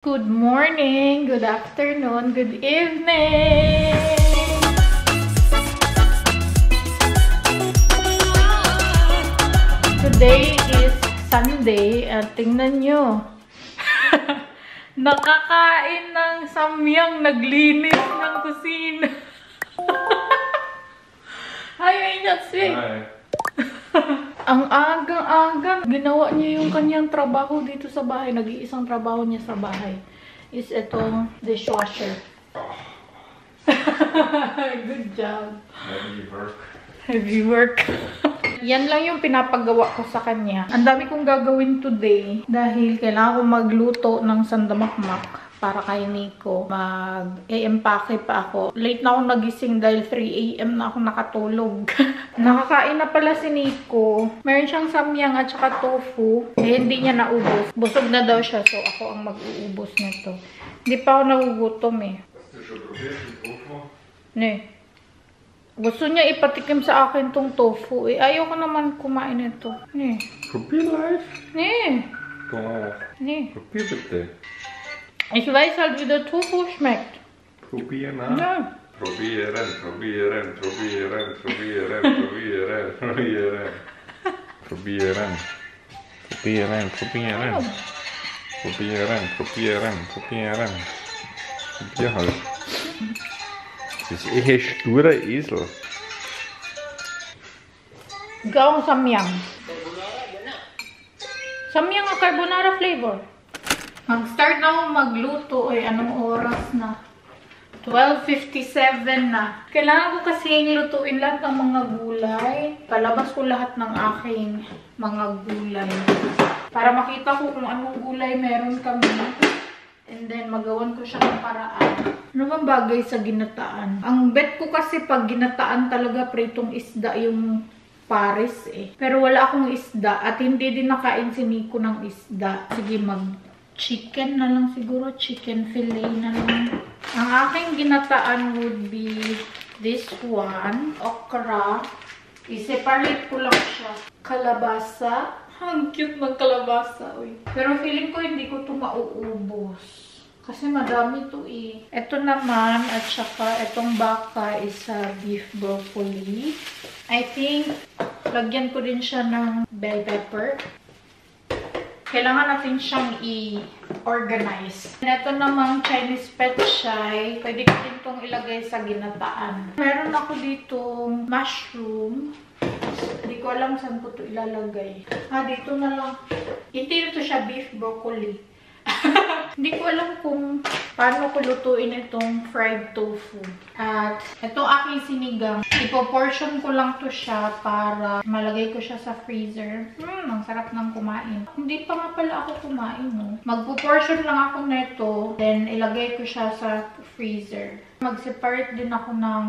Good morning, good afternoon, good evening! Today is Sunday at tingnan nyo. Nakakain ng samyang naglinis ng kusina. Hi, Inyatsi! Hi. Ang agang-agang ginawa niya yung kanyang trabaho dito sa bahay. Nag-iisang trabaho niya sa bahay is itong dishwasher. Good job. Heavy work. Heavy work. Yan lang yung pinapagawa ko sa kanya. Ang dami kong gagawin today dahil kailangan ko magluto ng sandamakmak para kay Nico. Mag-e-empake pa ako. Late na ako nagising dahil 3 AM na ako nakatulog. Nakakain na pala si Nico. Meron siyang samyang at saka tofu. Eh, hindi niya naubos. Busog na daw siya, so ako ang mag-uubos nito. Hindi pa ako nagugutom eh. Ne. Gusto niya ipatikim sa akin tong tofu. Eh, ayoko naman kumain nito. Ne. Probier live. Ne. Doch. Ne. Probier bitte. Ich weiß halt, wie der Tofu schmeckt. Probier nach. Ja. Probieren, probieren, probieren, probieren, probieren, probieren. Probieren. Probieren, probieren. Oh. Probieren, probieren, probieren. Probier halt. Das ist echt ein sturer Esel. Ikaw ang samyang. Samyang ang carbonara flavor. Mag-start na akong magluto. Ay, anong oras na? 12:57 na. Kailangan ko kasing lutuin lahat ng mga gulay. Palabas ko lahat ng aking mga gulay. Para makita ko kung anong gulay meron kami. And then, magawan ko siya ng paraan. Ano bang bagay sa ginataan? Ang bet ko kasi pag ginataan talaga pritong isda yung pares eh. Pero wala akong isda at hindi din nakain si Nico ng isda. Sige, chicken na lang siguro. Chicken fillet na lang. Ang aking ginataan would be this one. Okra. I-separate ko lang siya. Kalabasa. Ang cute ng kalabasa. Uy. Pero feeling ko hindi ko ito mauubos. Kasi madami ito eh. Ito naman at saka itong baka is beef broccoli. I think lagyan ko din siya ng bell pepper. Kailangan natin siyang i-organize. Ito namang Chinese petchay. Pwede ko din itong ilagay sa ginataan. Meron ako ditong mushroom. Hindi ko alam saan ko ito ilalagay. Dito na lang. Hindi ito siya beef broccoli. Hindi ko alam kung paano ko lutuin itong fried tofu. At itong aking sinigang, ipo-portion ko lang to siya para malagay ko siya sa freezer. Ang sarap ng kumain. Hindi pa nga pala ako kumain, no? Magpo-portion lang ako nito, then ilagay ko siya sa freezer. Mag-separate din ako ng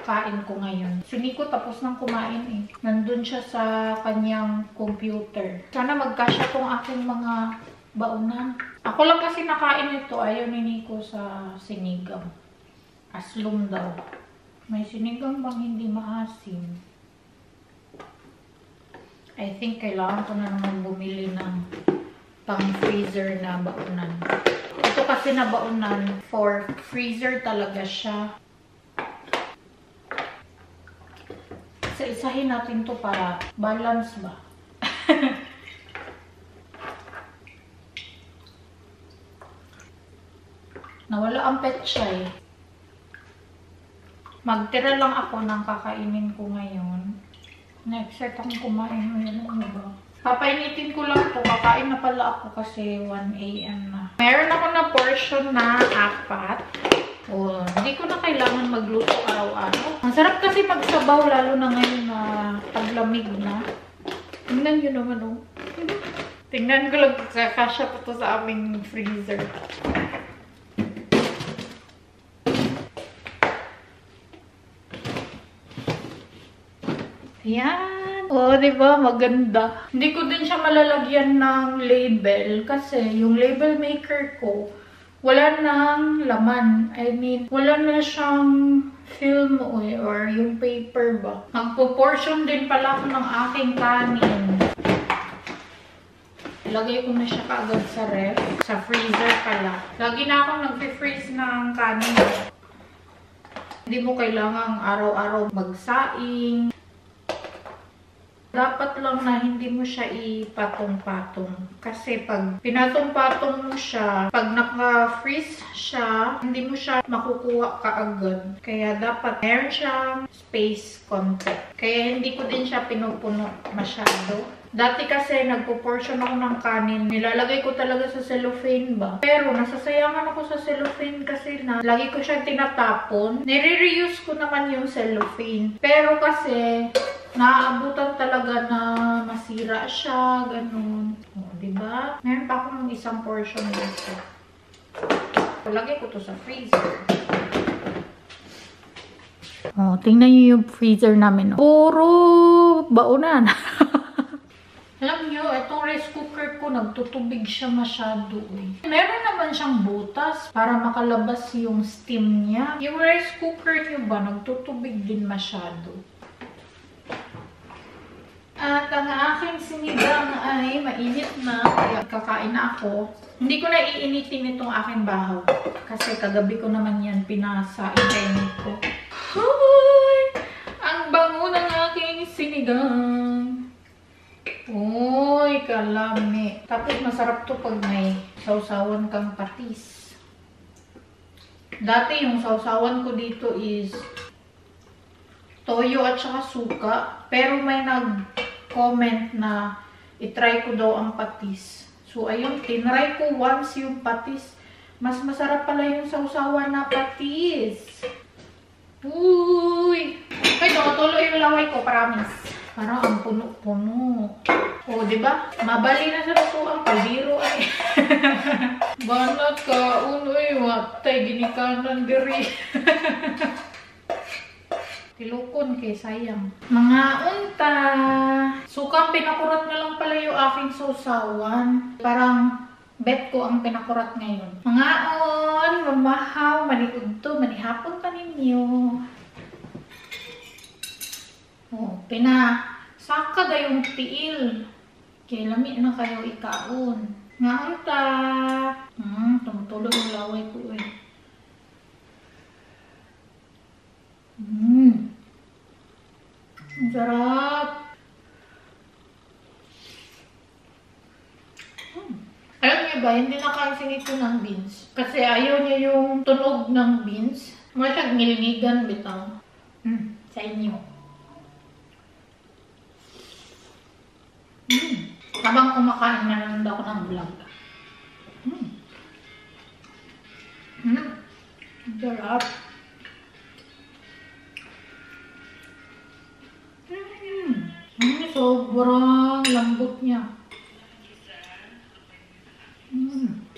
kain ko ngayon. Si Nico tapos nang kumain eh. Nandun siya sa kanyang computer. Sana magkasya tong aking mga baunan. Ako lang kasi nakain ito. Ayaw ni Nico sa sinigang. Aslum daw. May sinigang bang hindi maasim? I think kailangan ko na naman bumili ng pang-freezer na baunan. Ito kasi na baunan for freezer talaga siya. Isa-isahin natin to para balance ba? Nawala ang petchay. Magtira lang ako ng kakainin ko ngayon. Na-excite akong kumain ngayon. Ano ba? Papainitin ko lang to. Kakain na pala ako kasi 1 AM na. Meron ako na portion na 4. Hindi ko na kailangan magluto araw-araw. Ang sarap kasi magsabaw lalo na ngayon na taglamig na. Tingnan nyo naman oh. Tingnan ko lang kasya pa to sa aming freezer. Yan. Diba? Maganda. Hindi ko din siya malalagyan ng label kasi yung label maker ko wala nang laman. I mean, wala na siyang film or yung paper ba. Magpo-portion din pala ako ng aking kanin. Lagay ko na siya kaagad sa ref. Sa freezer pala. Lagi na akong nag-freeze ng kanin. Hindi mo kailangang araw-araw magsaing. Dapat lang na hindi mo siya ipatong-patong. Kasi pag pinatong-patong mo siya, pag naka-freeze siya, hindi mo siya makukuha kaagad. Kaya dapat meron siyang space konti. Kaya hindi ko din siya pinupuno masyado. Dati kasi nagpo-portion ako ng kanin. Nilalagay ko talaga sa cellophane ba. Pero nasasayangan ako sa cellophane kasi lagi ko siya tinatapon. Nire-reuse ko naman yung cellophane. Pero kasi naaabutan talaga na masira siya, ganun. O, diba? Meron pa akong isang portion dito. Lagay ko to sa freezer. O, tingnan niyo yung freezer namin. Puro baonan. Alam niyo, itong rice cooker ko, nagtutubig siya masyado eh. Meron naman siyang butas para makalabas yung steam niya. Yung rice cooker niyo ba, nagtutubig din masyado. At ang aking sinigang ay mainit na, kaya kakain na ako. Hindi ko na iinitin itong aking bahaw. Kasi kagabi ko naman yan pinasa, i-init ko. Hoy! Ang bango ng aking sinigang. Uy, kalami. Tapos masarap to pag may sausawan kang patis. Dati yung sausawan ko dito is toyo at saka suka. Pero may nag-comment na itry ko daw ang patis. So, ayun, tinry ko once yung patis. Mas masarap pala yung sausawan na patis. Uy! Ay, tuloy yung laway ko, promise. Parang ang puno-puno. O, diba? Mabali na sa lutuan. Kalbiro ay. Banat ka. Unoy, watay. Ginikanan diri. Tilukon kay sayang. Mga unta. Sukang pinakurat na lang pala yung aking sausawan. Parang bet ko ang pinakurat ngayon. Mga on, mamahaw, maniud to, manihapon pa ninyo. Oh, pinasaka da yung tiil. Kaya lami na kayo ikaon. Nga unta. Tumutulo yung laway ko eh. Ang sarap. Alam niyo ba, hindi nakasin ito ng beans. Kasi ayaw niya yung tunog ng beans. Masyag nilinigan bitaw. Sa inyo. Habang kumakain na lang ako ng vlog. Sarap. Sobrang lambot niya.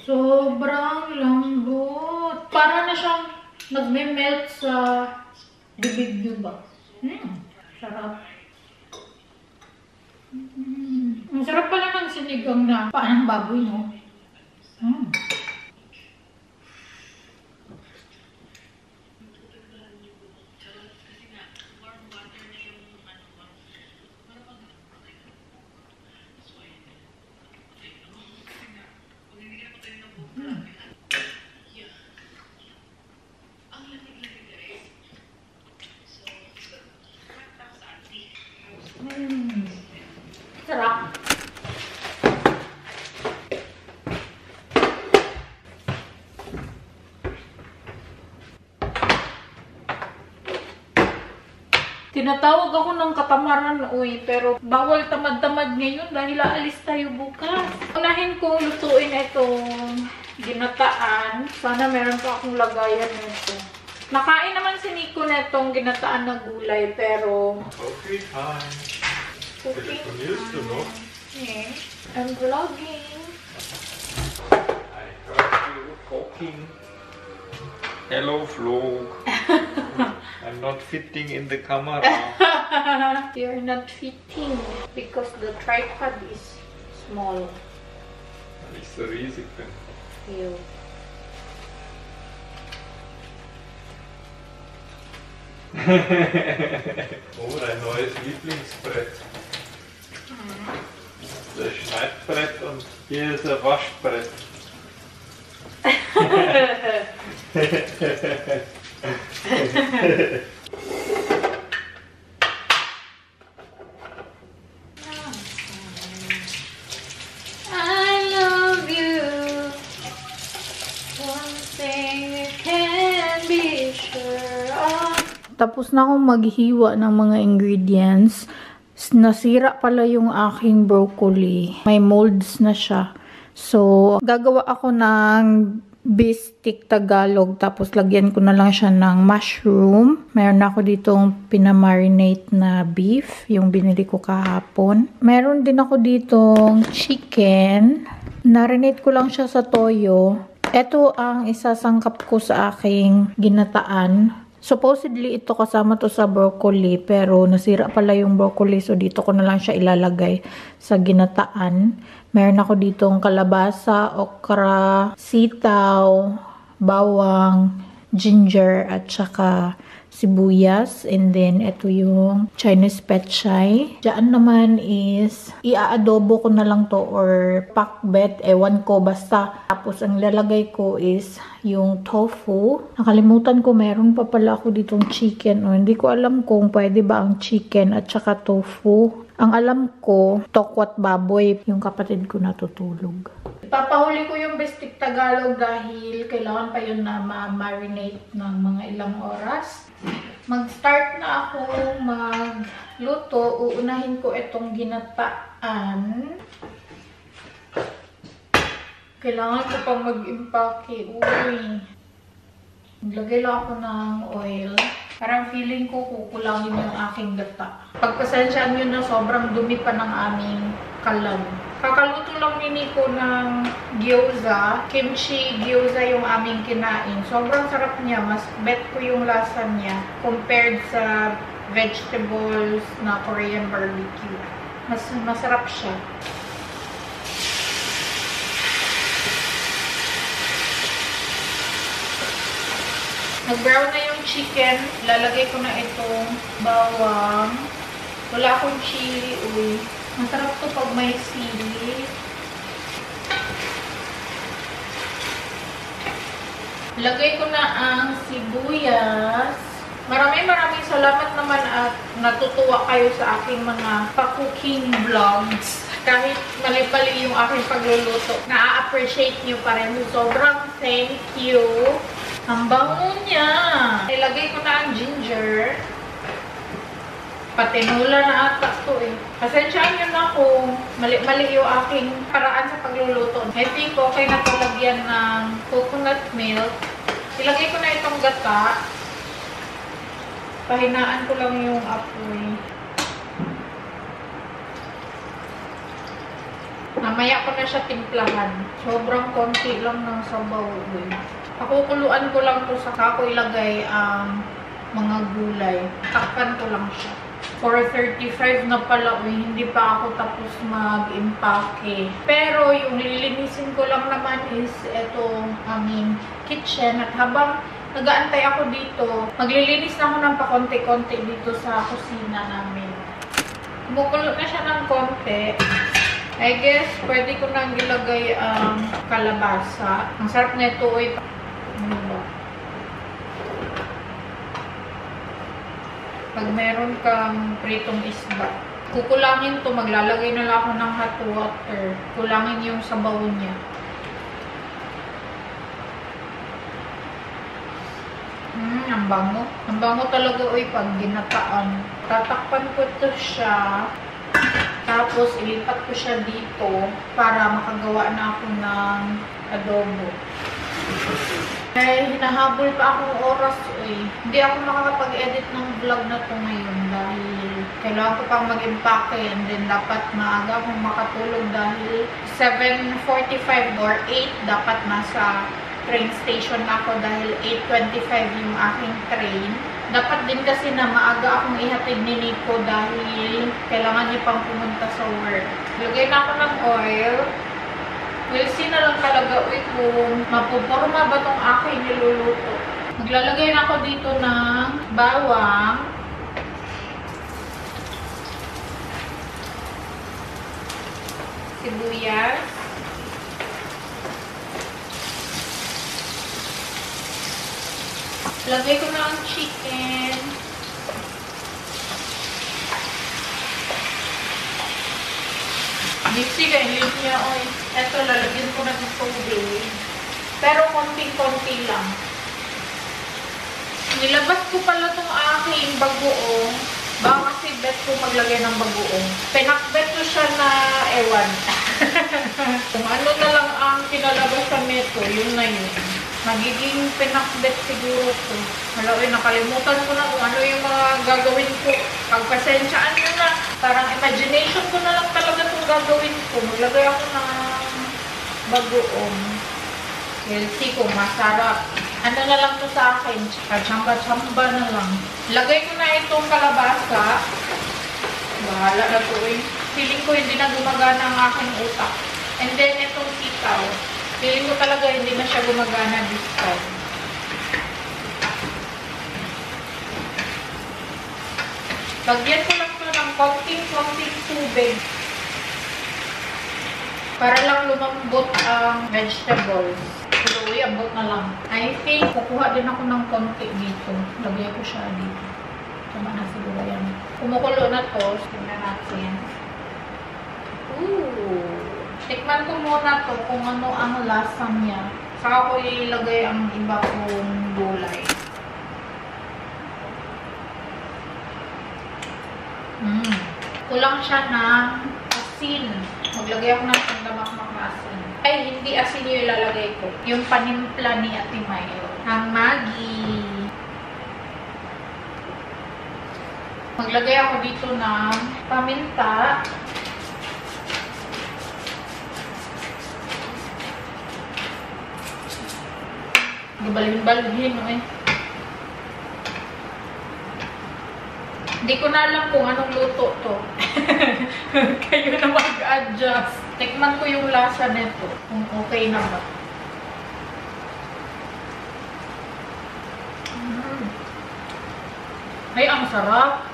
Sobrang lambot. Para na siyang nagme-melt sa bibig niyo ba? Sarap. Ang sarap pala ng sinigang na paanang baboy, no? Sarap. Tinatawag ako ng katamaran, uy, pero bawal tamad-tamad ngayon dahil aalis tayo bukas. Unahin kong lutuin itong ginataan. Sana meron pa akong lagayan nito. Nakain naman si Nico na itong ginataan na gulay, pero Okay, hi. cooking. Yeah. I'm vlogging. I heard you talking. Hello, vlog. I'm not fitting in the camera. You're not fitting because the tripod is small. Ist so riesig denn? You. Oh, dein neues Lieblingsbrett. ein Schneidbrett und hier ist ein Waschbrett. I love you. One thing you can be sure of. Tapos na akong maghiwa ng mga ingredients. Nasira pala yung aking broccoli. May molds na siya. So, gagawa ako ng beef stick Tagalog. Tapos, lagyan ko na lang siya ng mushroom. Meron ako ditong pinamarinate na beef. Yung binili ko kahapon. Meron din ako ditong chicken. Narinate ko lang siya sa toyo. Ito ang isasangkap ko sa aking ginataan. Supposedly, ito kasama to sa broccoli, pero nasira pala yung broccoli, so dito ko na lang siya ilalagay sa ginataan. Meron ako ditong kalabasa, okra, sitaw, bawang, ginger, at saka sibuyas. And then, ito yung Chinese pechay. Diyan naman is, i-adobo ko na lang to or pakbet, ewan ko, basta. Tapos, ang lalagay ko is yung tofu. Nakalimutan ko, meron pa pala ako ditong chicken. O, hindi ko alam kung pwede ba ang chicken at saka tofu. Ang alam ko, tokwat baboy. Yung kapatid ko natutulog. Papahuli ko yung bistik Tagalog dahil kailangan pa yun na ma-marinate ng mga ilang oras. Mag-start na ako magluto. Uunahin ko itong ginataan. Kailangan ko pang mag-impake. Uy. Maglagay lang ako ng oil. Parang feeling ko kukulangin yung aking gata. Pagpasensyaan nyo na sobrang dumi pa ng aming kalan. Kakaluto lang ni Nico ng gyoza. Kimchi gyoza yung aming kinain. Sobrang sarap niya. Mas bet ko yung lasa niya compared sa vegetables na Korean barbecue. Mas masarap siya. Nag-brown na yung chicken. Lalagay ko na itong bawang. Wala akong chili. Uy. Masarap to pag may sili. Lagay ko na ang sibuyas. Maraming salamat naman at natutuwa kayo sa aking mga pa-cooking vlogs. Kahit mali-mali yung aking pagluluto, na-appreciate nyo pa rin. Sobrang thank you. Ang bango niya. Ilagay ko na ang ginger. Patinula na ata ito eh. Pasensyaan nyo na kung mali-mali yung aking paraan sa pagluluto. I think okay na ito lagyan ng coconut milk. Ilagay ko na itong gata. Pahinaan ko lang yung apoy. Mamaya ko na siya timplahan. Sobrang konti lang ng sabaw. Pakukuluan ko lang to sa kako ilagay ang mga gulay. Takpan ko lang siya. 4:35 na pala, hindi pa ako tapos mag-impake. Pero yung lilinisin ko lang naman is itong aming kitchen. At habang nag-aantay ako dito, maglilinis na ako ng pakonti-konti dito sa kusina namin. Kumukulo na siya ng konti. I guess, pwede ko nang ilagay ang kalabasa. Ang sarap nito ay ano ba? Pag meron kang pritong isda, kukulangin to, maglalagay na lang ako ng hot water. Kulangin yung sabaw niya. Ang bango. Ang bango talaga oy pag ginataan. Tatakpan ko to siya. Tapos ilipat ko siya dito para makagawa na ako ng adobo. Dahil hinahabol pa akong oras eh. Hindi ako makakapag-edit ng vlog na to ngayon dahil kailangan ko pang mag-impake and then dapat maaga akong makatulog dahil 7:45 or 8 dapat nasa train station ako dahil 8:25 yung aking train. Dapat din kasi na maaga akong ihatid ni Nico dahil kailangan niya pang pumunta sa work. Lagay na ako ng oil. We'll see na lang talaga kung mapuporma ba itong aking niluluto. Maglalagay na ako dito ng bawang. sibuyas, lagay ko na ang chicken. Dipsy, kainin niya, oy. Ito, lalagyan ko na ng tubig. Pero konting-konti lang. Nilabas ko pala itong aking bagoong. Baka kasi bet ko maglagay ng bagoong. Pinakbet ko siya na ewan. Kung ano na lang ang kinalabasan nito, yun na yun. Magiging pinakbet siguro ko. Hala, nakalimutan ko na kung ano yung mga gagawin ko. Pagpasensyaan nyo na. Parang imagination ko na lang talaga itong gagawin ko. Maglagay ako ng bagoong. Healthy ko, masarap. Ano na lang to sa akin? Chamba-chamba na lang. Lagay ko na itong kalabasa. Bahala na to eh. Feeling ko hindi na gumagana ang aking utak. And then itong sitaw. Feeling ko talaga hindi na siya gumagana this time. Lagyan ko lang ito ng konting tubig. Para lang lumambot ang vegetables. Pero ambot na lang. I think, kukuha din ako ng konti dito. Lagay ko siya dito. Tama na siguro yan. Kumukulo na to. Tingnan natin. Ooh! Tikman ko muna to kung ano ang lasa niya. Saka ko ilagay ang iba kong gulay. Kulang siya ng asin. Maglagay ako ng pandamakmak na asin. Ay, hindi asin yung ilalagay ko. Yung panimpla ni Ate Mayo. Ang Maggi. Maglagay ako dito ng paminta. Gabalin-balhin, no eh. Hindi ko na alam kung anong luto to. Kayo na mag-adjust. Tikman ko yung lasa nito. Kung okay na ba. Ay, ang sarap.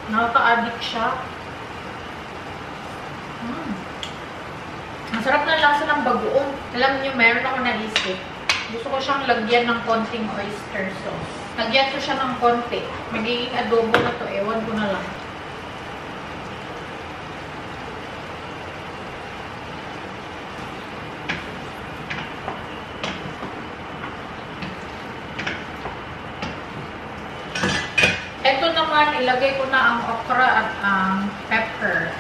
Nakaka-addict siya. Ang sarap na lasa ng bagoong. Alam niyo, meron ako naisip. Gusto ko siyang lagyan ng konting oyster sauce. Lagyan ko siya ng konti. Magiging adobo na to. Ewan ko na lang. Ito naman, ilagay ko na ang okra at ang pepper.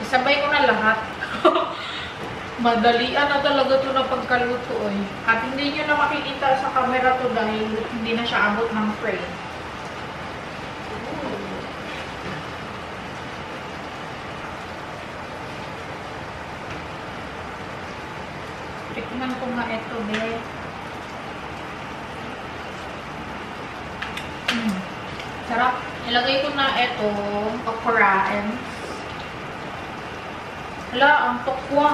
Isabay ko na lahat. Madalian na talaga ito na pagkaluto eh. At hindi nyo na makikita sa camera to dahil hindi na siya abot ng frame. Tikman ko nga ito, be. Sarap. Ilagay ko na ito, okra and hala, ang tokwa.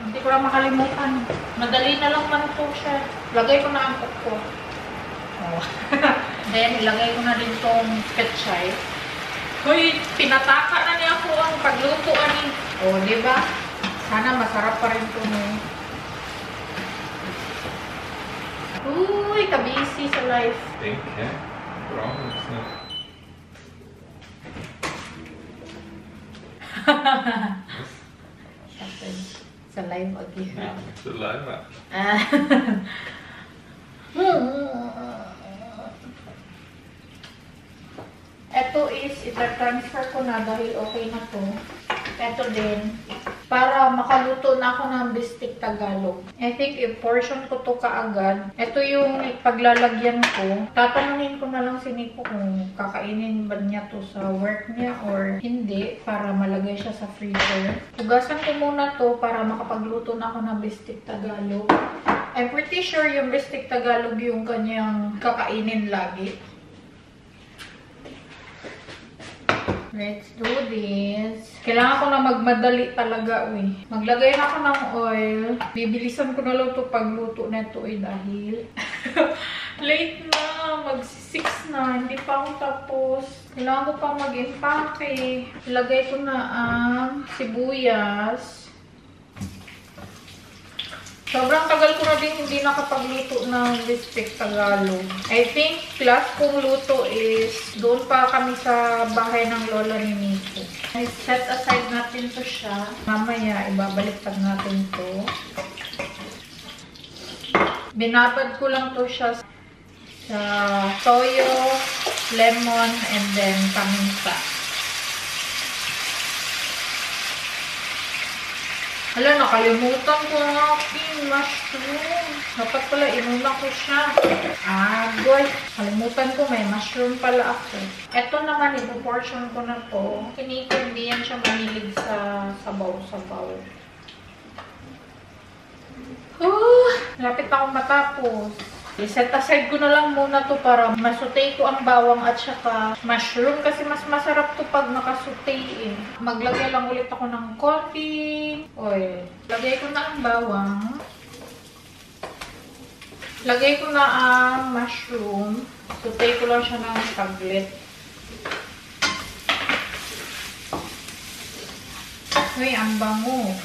Hindi ko lang makalimutan. Madali na lang man ito siya. Lagay ko na ang tokwa. Oh. Then, ilagay ko na din itong ketchay. Hoy, pinataka na niya ako ang paglutoan eh. Oh, diba? Sana masarap pa rin ito mo. Uy, kabisi sa life. Denk, hè? Bra, snel. Sa live again. Ja, så live va? Ito is, ita-transfer ko na dahil okay na to. Ito din. Para makaluto na ako ng bistik Tagalog. I think i-portion ko to kaagad. Ito yung paglalagyan ko. Tatanungin ko na lang si Nico kung kakainin ba niya to sa work niya or hindi. Para malagay siya sa freezer. Tugasan ko muna to para makapagluto na ako ng bistik Tagalog. I'm pretty sure yung bistik Tagalog yung kanyang kakainin lagi. Let's do this. Kailangan ko na magmadali talaga, uy. Maglagay na ako ng oil. Bibilisan ko na lang ito pagluto na ito, dahil Late na. Mag-6 na. Hindi pa ako tapos. Kailangan ko pa mag-empake. Ilagay ko na ang sibuyas. Sobrang tagal ko na din hindi nakapagluto ng biscuit Tagalog. I think last kong luto is doon pa kami sa bahay ng lola ni Nico. Set aside natin to siya. Mamaya ibabaliktad natin to. Binabad ko lang to siya sa toyo, lemon, and then paminta. Hala, nakalimutan ko ang aking mushroom. Dapat pala, inuna ko siya. Boy. Kalimutan ko, may mushroom pala ako. Ito naman, ipoportion ko na to. Kiniko, hindi yan siya mahilig sa sabaw-sabaw. Lapit ako matapos. I-set aside ko na lang muna to para masutay ko ang bawang at saka mushroom kasi mas masarap to pag nakasutay eh. Maglagay lang ulit ako ng konting oil. Lagay ko na ang bawang. Lagay ko na ang mushroom. Sutay ko lang siya ng saglit. Uy, ang bango.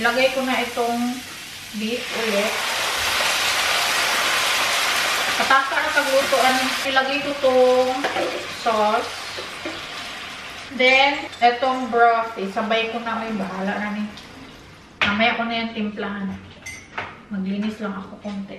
Ilagay ko na itong beef ulit. Pataka na paglutoan. Ilagay ko itong sauce. Then, itong broth. Isabay ko na. May bahala na ni. Mamaya ko na yung timplahan. Maglinis lang ako konti.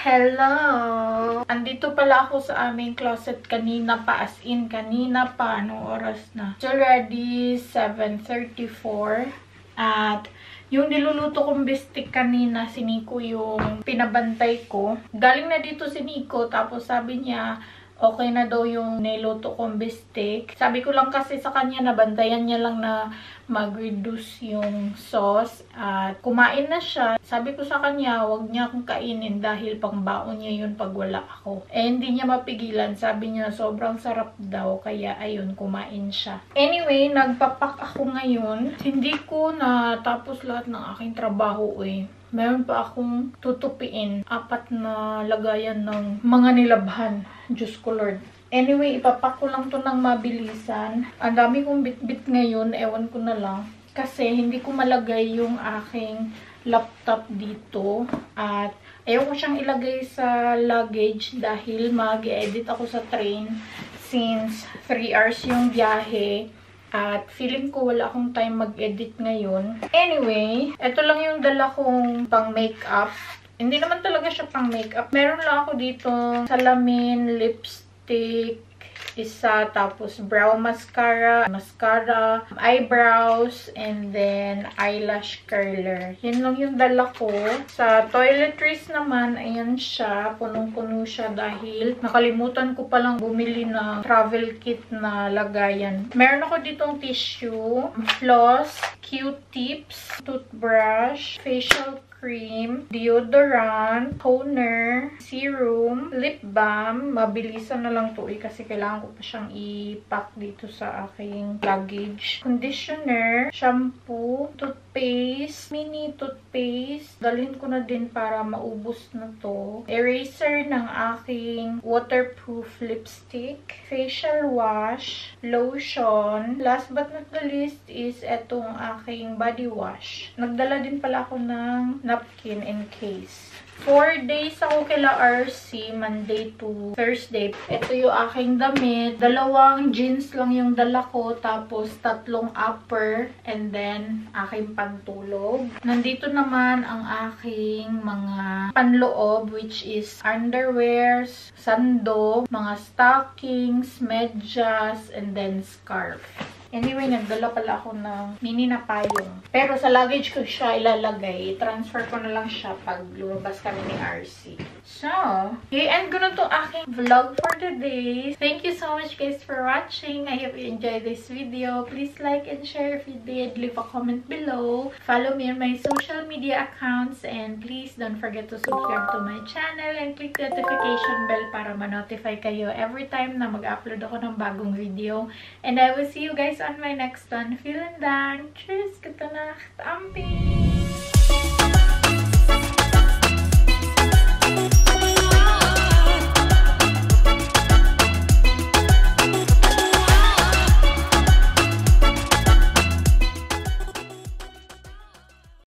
Hello! Andito pala ako sa aming closet kanina pa. As in, kanina pa. Anong oras na? It's already 7:34. At yung niluluto kong bistik kanina, si Nico yung pinabantay ko. Galing na dito si Nico, tapos sabi niya, okay na daw yung niluto kong bistik. Sabi ko lang kasi sa kanya, nabantayan niya lang na mag-reduce yung sauce. At kumain na siya. Sabi ko sa kanya, wag niya akong kainin dahil pangbaon niya yun pag wala ako. Eh, hindi niya mapigilan. Sabi niya, sobrang sarap daw. Kaya, ayun, kumain siya. Anyway, nagpapak ako ngayon. Hindi ko natapos lahat ng aking trabaho eh. Meron pa akong tutupiin. 4 na lagayan ng mga nilabhan. Diyos ko Lord. Anyway, ipapak ko lang to ng mabilisan. Ang dami kong bit-bit ngayon. Ewan ko na lang. Kasi hindi ko malagay yung aking laptop dito. At ayaw ko siyang ilagay sa luggage dahil mag-edit ako sa train. Since 3 hours yung biyahe. At feeling ko wala akong time mag-edit ngayon. Anyway, ito lang yung dala kong pang makeup. Hindi naman talaga siya pang makeup. Meron lang ako dito salamin, lipstick, isa, tapos brow mascara, eyebrows, and then eyelash curler. Yan lang yung dala ko. Sa toiletries naman, ayan siya. Punong-puno siya dahil nakalimutan ko palang bumili ng travel kit na lagayan. Meron ako ditong tissue, floss, Q-tips, toothbrush, facial cream, deodorant, toner, serum, lip balm. Mabilisan na lang to kasi kailangan ko pa siyang i-pack dito sa aking luggage. Conditioner, shampoo, toothpaste, mini toothpaste. Dalhin ko na din para maubos na to. Eraser ng aking waterproof lipstick, facial wash, lotion. Last but not the least is etong aking body wash. Nagdala din pala ako ng napkin in case. 4 days ako kila RC, Monday to Thursday. Ito yung aking damit. 2 jeans lang yung dala ko, tapos 3 upper, and then aking pantulog. Nandito naman ang aking mga panloob, which is underwears, sando, mga stockings, medyas, and then scarf. Anyway, nagdala pala ako ng mini na payong. Pero sa luggage ko siya ilalagay. Transfer ko na lang siya pag lumabas kami ni RC. So, i-end ko na to aking vlog for today. Thank you so much guys for watching. I hope you enjoyed this video. Please like and share if you did. Leave a comment below. Follow me on my social media accounts. And please don't forget to subscribe to my channel and click the notification bell para ma-notify kayo every time na mag-upload ako ng bagong video. And I will see you guys on my next one. Vielen Dank. Tschüss. Gute Nacht. Ambi.